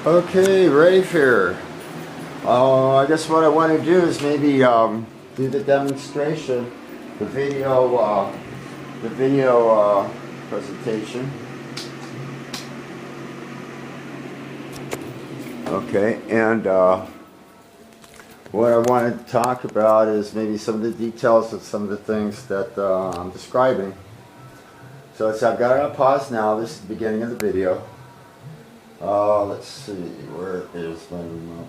Okay, Rafe here. I guess what I want to do is maybe do the demonstration, the video presentation. Okay, and what I want to talk about is maybe some of the details of some of the things that I'm describing. So I've got it on pause now. This is the beginning of the video. Let's see, where is my remote?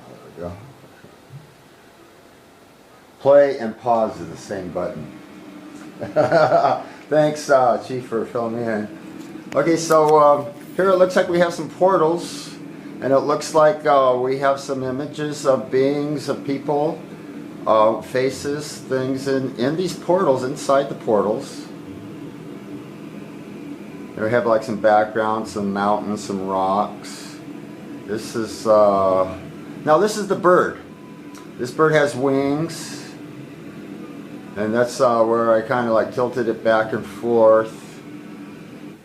There we go. Play and pause is the same button. Thanks, Chief, for filling me in. Okay, so here it looks like we have some portals, and it looks like we have some images of beings, of people, faces, things in these portals, inside the portals. We have like some background, some mountains, some rocks. This is, now this is the bird. This bird has wings. And that's where I kind of like tilted it back and forth.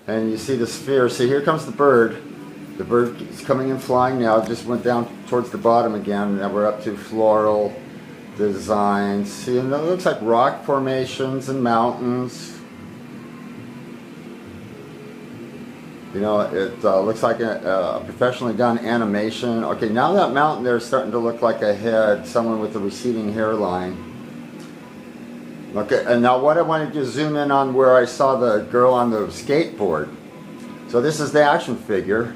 And you see the sphere. See, here comes the bird. The bird is coming and flying now. It just went down towards the bottom again. Now we're up to floral designs. See, and it looks like rock formations and mountains. You know, it looks like a professionally done animation. Okay, now that mountain there is starting to look like a head, someone with a receding hairline. Okay, and now what I wanted to zoom in on where I saw the girl on the skateboard. So this is the action figure.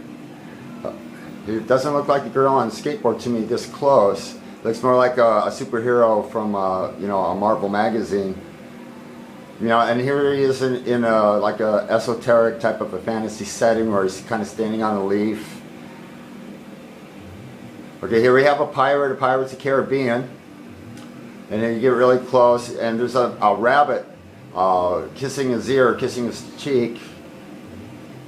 It doesn't look like the girl on the skateboard to me this close. It looks more like a superhero from you know, a Marvel magazine. You know, and here he is in a like a esoteric type of a fantasy setting where he's kind of standing on a leaf. Okay, here we have a pirate, Pirates of the Caribbean. And then you get really close, and there's a rabbit kissing his ear, kissing his cheek.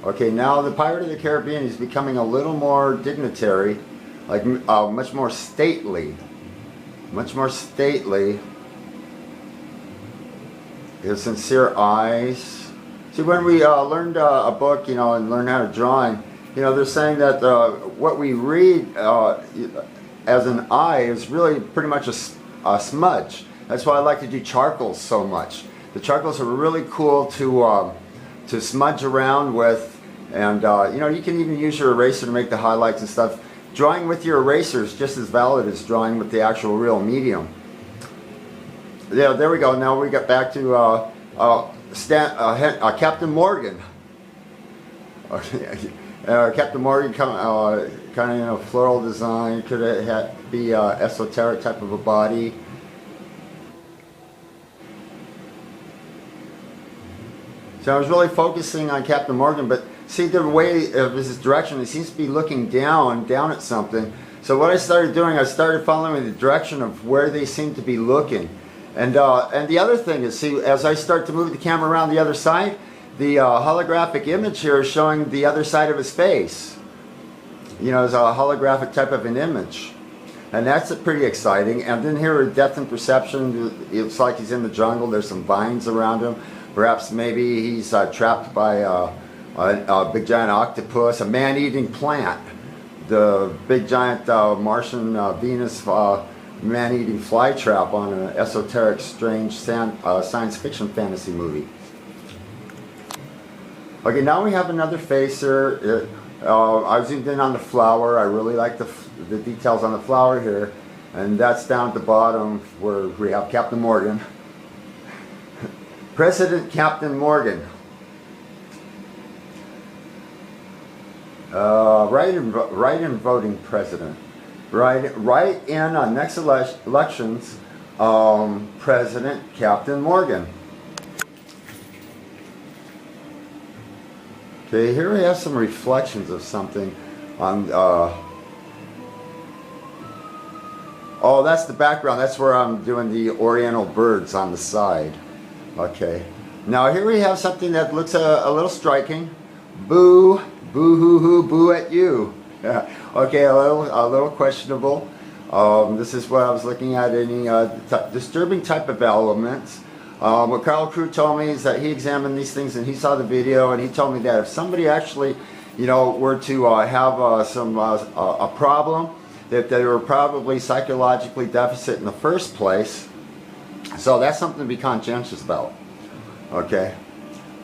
Okay, now the Pirate of the Caribbean is becoming a little more dignitary, like much more stately. Much more stately. His sincere eyes. See, when we learned a book, you know, and learned how to drawing, you know, they're saying that what we read as an eye is really pretty much a smudge. That's why I like to do charcoals so much. The charcoals are really cool to smudge around with, and you know, you can even use your eraser to make the highlights and stuff. Drawing with your eraser is just as valid as drawing with the actual real medium. Yeah, there we go. Now we got back to Captain Morgan. Captain Morgan, kind of, you know, floral design. Could it be esoteric type of a body? So I was really focusing on Captain Morgan, but see the way of his direction, he seems to be looking down at something. So what I started doing, I started following the direction of where they seem to be looking. And the other thing is, see, as I start to move the camera around the other side, the holographic image here is showing the other side of his face. You know, it's a holographic type of an image. And that's pretty exciting. And then here at Depth and Perception, it looks like he's in the jungle. There's some vines around him. Perhaps maybe he's trapped by a big giant octopus, a man-eating plant. The big giant Martian Venus man-eating flytrap on an esoteric, strange science fiction fantasy movie. Okay, now we have another face here. I zoomed in on the flower. I really like the details on the flower here. And that's down at the bottom where we have Captain Morgan. President Captain Morgan. Write-in voting president. Write in on next elections, President Captain Morgan. Okay, here we have some reflections of something on. Oh, that's the background. That's where I'm doing the Oriental birds on the side. Okay. Now here we have something that looks a little striking. Boo, boo hoo hoo, boo at you. Yeah. Okay, a little questionable. This is what I was looking at. Any disturbing type of elements. What Carl Crew told me is that he examined these things and he saw the video, and he told me that if somebody actually were to have a problem, that they were probably psychologically deficit in the first place. So that's something to be conscientious about. Okay.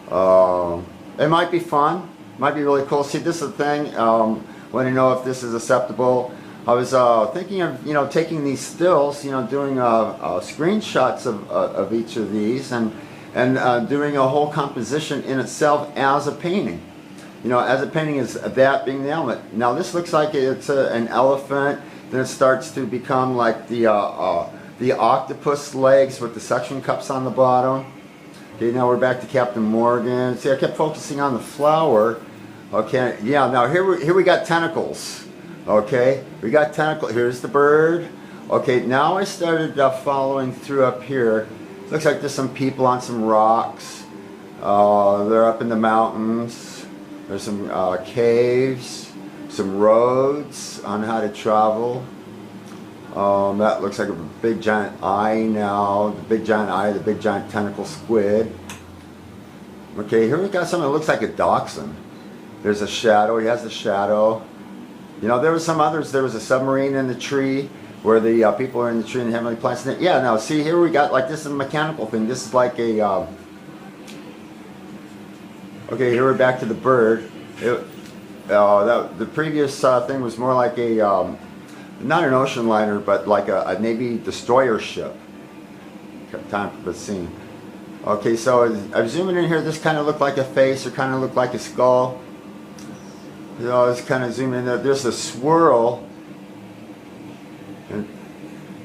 It might be fun. Might be really cool. See, this is the thing. Want to know if this is acceptable. I was thinking of taking these stills, doing screenshots of each of these, and doing a whole composition in itself as a painting. As a painting, is that being the element. Now this looks like it's an elephant. Then it starts to become like the octopus legs with the suction cups on the bottom. Okay, now we're back to Captain Morgan. See, I kept focusing on the flower. Okay, yeah, now here we got tentacles. Okay, we got tentacle. Here's the bird. Okay, now I started following through up here. Looks like there's some people on some rocks. They're up in the mountains. There's some caves, some roads on how to travel. That looks like a big giant eye now. The big giant eye, the big giant tentacle squid. Okay, here we got something that looks like a dachshund. There's a shadow. He has a shadow. There were some others. There was a submarine in the tree where the people are in the tree and heavenly planets. Yeah, now see here we got like this is a mechanical thing. This is like a. Okay, here we're back to the bird. The previous thing was more like a, not an ocean liner, but like a Navy destroyer ship. Time for the scene. Okay, so I'm zooming in here. This kind of looked like a face, or kind of looked like a skull. It's kind of zooming in there. There's a swirl. And,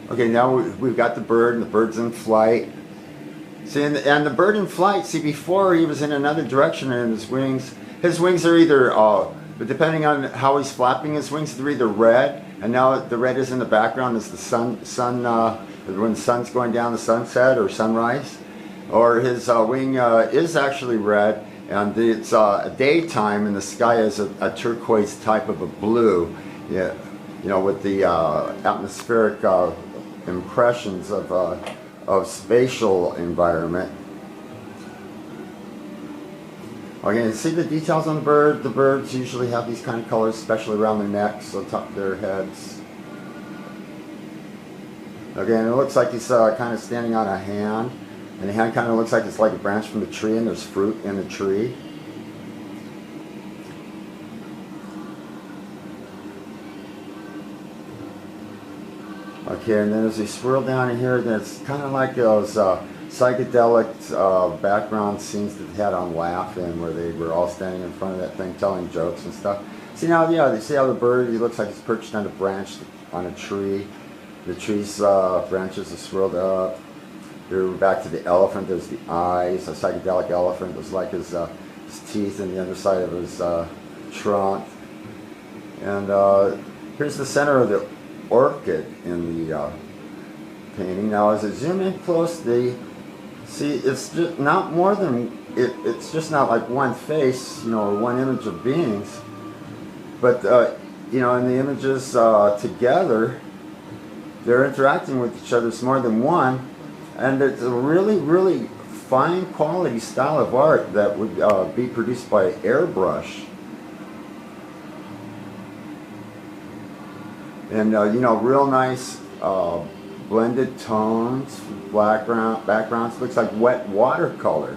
okay, now we've got the bird, and the bird's in flight. See, and the bird in flight, see, before he was in another direction, and his wings are either, but depending on how he's flapping his wings, they're either red, and now the red is in the background as the sun when the sun's going down, the sunset or sunrise, or his wing is actually red, and it's daytime, and the sky is a turquoise type of a blue, yeah, with the atmospheric impressions of spatial environment. Okay, see the details on the bird? The birds usually have these kind of colors, especially around their necks, on top of their heads. Okay, and it looks like he's kind of standing on a hand, and the hand kind of looks like it's like a branch from the tree, and there's fruit in the tree. Okay, and then as we swirl down in here, that's kind of like those psychedelic background scenes that they had on Laughing, where they were all standing in front of that thing telling jokes and stuff. See now, yeah, you see how the bird, he looks like he's perched on a branch on a tree. The tree's branches are swirled up. Here we're back to the elephant. There's the eyes, a psychedelic elephant. There's like his teeth in the underside of his trunk. And here's the center of the orchid in the painting. Now as I zoom in closely, see it's just not more than, it's just not like one face, or one image of beings, but in the images together, they're interacting with each other. It's more than one, and it's a really, really fine quality style of art that would be produced by airbrush. And real nice blended tones, backgrounds. Looks like wet watercolor.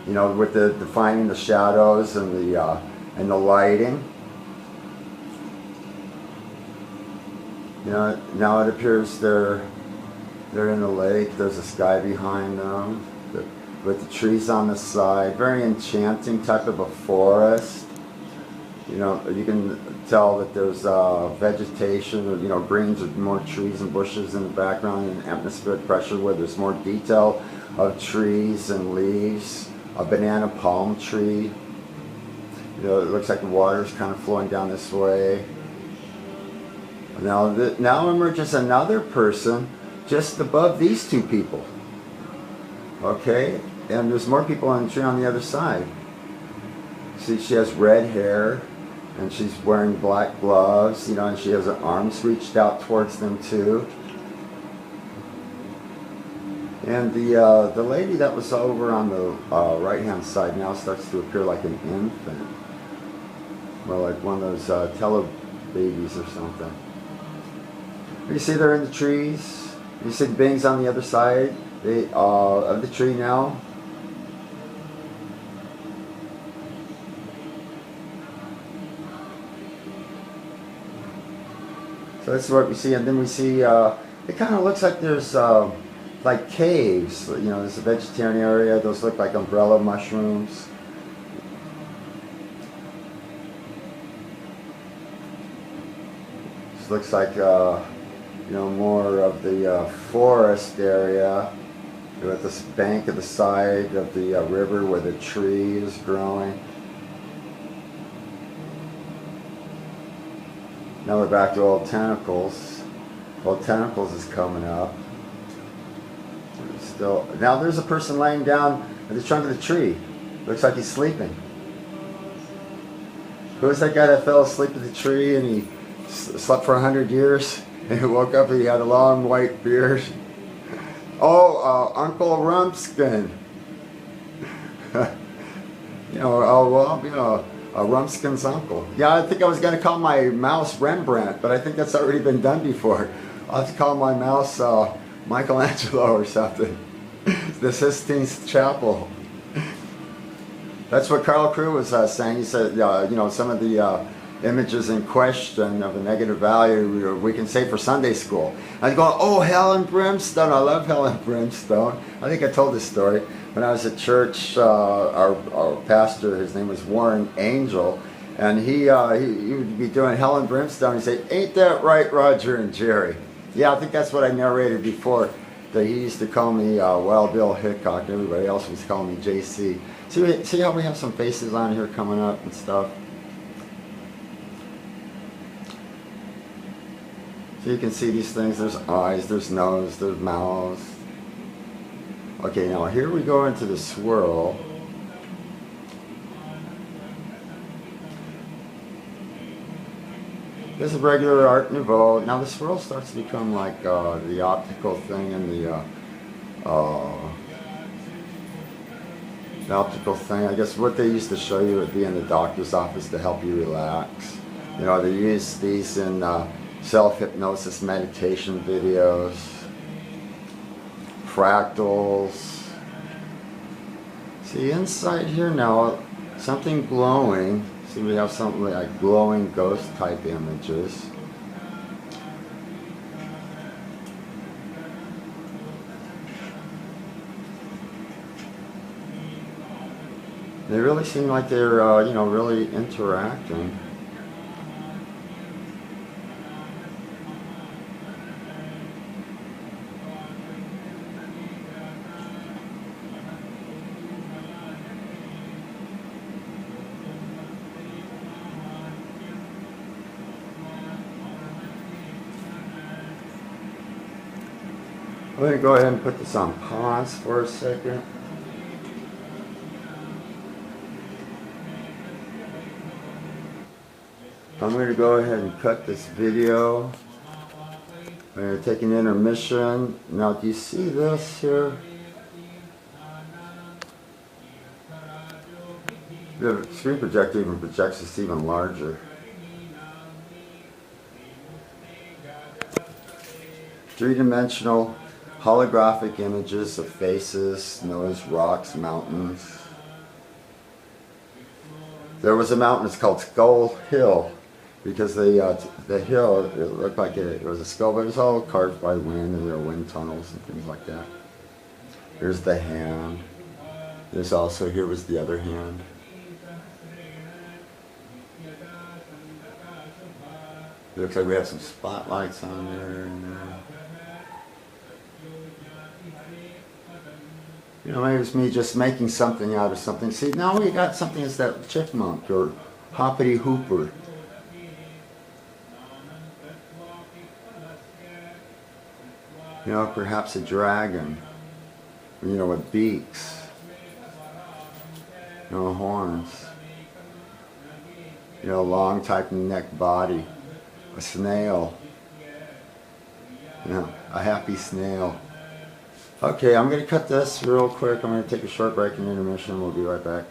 With the defining the shadows and the lighting. Now it appears they're in the lake. There's a sky behind them, with the trees on the side. Very enchanting type of a forest. You can tell that there's vegetation, greens with more trees and bushes in the background, and atmospheric pressure where there's more detail of trees and leaves. A banana palm tree. It looks like the water's kind of flowing down this way. Now emerges another person just above these two people. Okay, and there's more people on the tree on the other side. See, she has red hair, and she's wearing black gloves, and she has her arms reached out towards them too. And the lady that was over on the right-hand side now starts to appear like an infant. Well, like one of those Telebabies or something. You see they're in the trees. You see the bings on the other side of the tree now. So that's what we see, and then we see it kind of looks like there's like caves. You know, there's a vegetarian area. Those look like umbrella mushrooms. This looks like you know, more of the forest area with this bank at the side of the river where the tree is growing. Now we're back to Old Tentacles. Old Tentacles is coming up. Still, now there's a person laying down at the trunk of the tree. Looks like he's sleeping. Who was that guy that fell asleep at the tree and he slept for 100 years and he woke up and he had a long white beard? Oh, Uncle Rumskin. You know, oh well, you know, Rumskin's uncle. Yeah, I think I was going to call my mouse Rembrandt, but I think that's already been done before. I'll have to call my mouse Michelangelo or something. The Sistine Chapel. That's what Carl Crew was saying. He said, you know, some of the images in question of a negative value we can say for Sunday school. I was going, oh, hell and brimstone. I love hell and brimstone. I think I told this story. When I was at church, our pastor, his name was Warren Angel, and he would be doing hell and brimstone. He'd say, ain't that right, Roger and Jerry? Yeah, I think that's what I narrated before, that he used to call me Wild Bill Hickok, and everybody else was calling me JC. See how we have some faces on here coming up and stuff? So you can see these things. There's eyes, there's nose, there's mouths. Okay, now here we go into the swirl. This is regular Art Nouveau. Now the swirl starts to become like the optical thing and the optical thing. I guess what they used to show you would be in the doctor's office to help you relax. You know, they use these in self-hypnosis meditation videos. Fractals. See inside here now, something glowing. See, we have something like glowing ghost type images. They really seem like they're, you know, really interacting. I'm going to go ahead and put this on pause for a second. I'm going to go ahead and cut this video. I'm going to take an intermission. Now, do you see this here? The screen projector even projects this even larger. Three-dimensional holographic images of faces, snows, rocks, mountains. There was a mountain, it's called Skull Hill, because the hill, it looked like it was a skull, but it was all carved by wind, and there were wind tunnels and things like that. Here's the hand. There's also, here was the other hand. It looks like we have some spotlights on there and there. You know, maybe it's me just making something out of something. See, now we got something that's that chipmunk or hoppity hooper. You know, perhaps a dragon. You know, with beaks. You know, horns. You know, long type neck body. A snail. You know, a happy snail. Okay, I'm going to cut this real quick. I'm going to take a short break and intermission. We'll be right back.